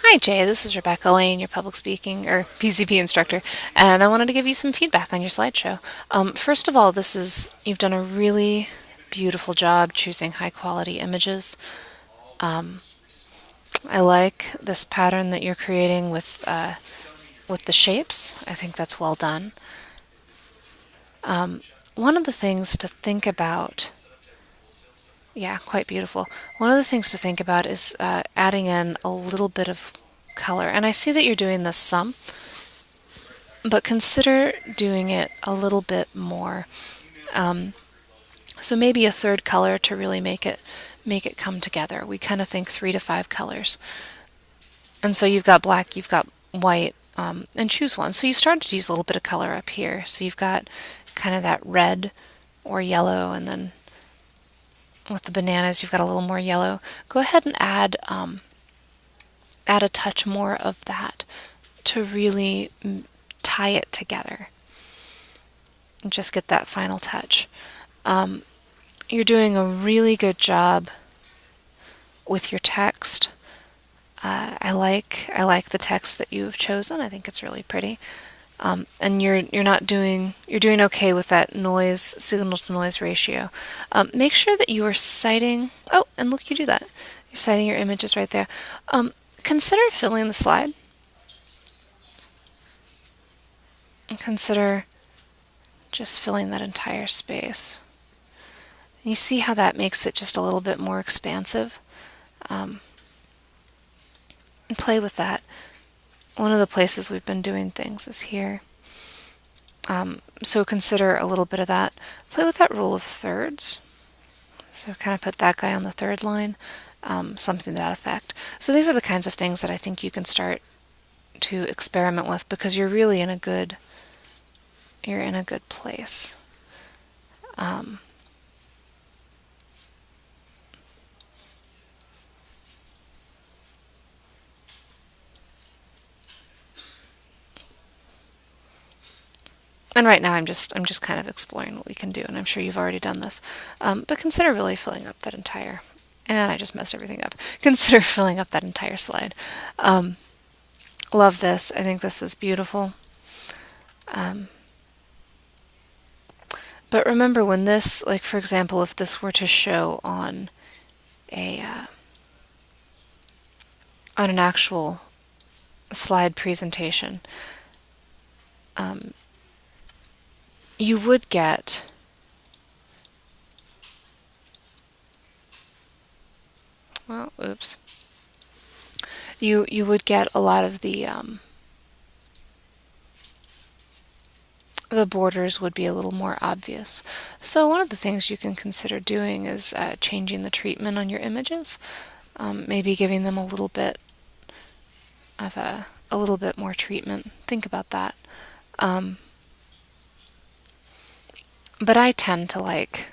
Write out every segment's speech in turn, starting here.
Hi Jay, this is Rebecca Lane, your public speaking or PCP instructor, and I wanted to give you some feedback on your slideshow. First of all, you've done a really beautiful job choosing high quality images. Um, I like this pattern that you're creating with the shapes. I think that's well done. One of the things to think about, yeah, quite beautiful. One of the things to think about is adding in a little bit of color. And I see that you're doing this some, but consider doing it a little bit more. Um, so maybe a third color to really make it come together. We kind of think 3 to 5 colors, and so you've got black, you've got white, and choose one. So you started to use a little bit of color up here. So you've got kind of that red or yellow, and then with the bananas, you've got a little more yellow. Go ahead and add a touch more of that to really tie it together and just get that final touch. You're doing a really good job with your text. I like the text that you have chosen. I think it's really pretty. And you're doing okay with that noise signal to noise ratio. Make sure that you are citing. Oh, and look, you do that. You're citing your images right there. Consider filling the slide. And consider just filling that entire space. And you see how that makes it just a little bit more expansive. And play with that. One of the places we've been doing things is here. So consider a little bit of that. Play with that rule of thirds. So kind of put that guy on the third line, something to that effect. So these are the kinds of things that I think you can start to experiment with because you're really you're in a good place. And right now I'm just kind of exploring what we can do, and I'm sure you've already done this. But consider really filling up that entire, and I just messed everything up. Consider filling up that entire slide. Love this. I think this is beautiful. But remember when this, like for example, if this were to show on on an actual slide presentation, you would get well, oops. You would get a lot of the borders would be a little more obvious. So one of the things you can consider doing is changing the treatment on your images, maybe giving them a little bit of a little bit more treatment. Think about that. But I tend to like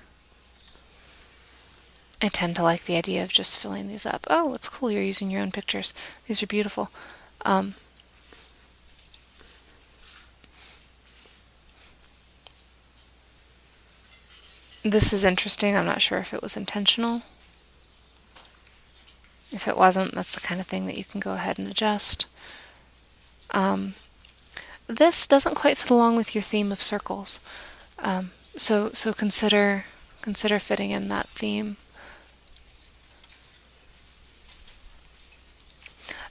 the idea of just filling these up. Oh, it's cool. You're using your own pictures. These are beautiful. This is interesting. I'm not sure if it was intentional. If it wasn't, that's the kind of thing that you can go ahead and adjust. This doesn't quite fit along with your theme of circles. So consider fitting in that theme.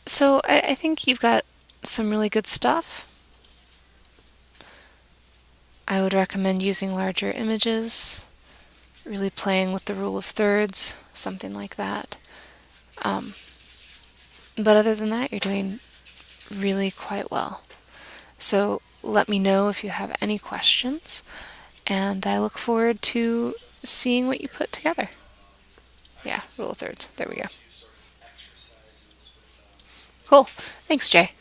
So I think you've got some really good stuff. I would recommend using larger images, really playing with the rule of thirds, something like that. But other than that, you're doing really quite well. So let me know if you have any questions, and I look forward to seeing what you put together. Yeah, rule of thirds. There we go. Cool. Thanks, Jay.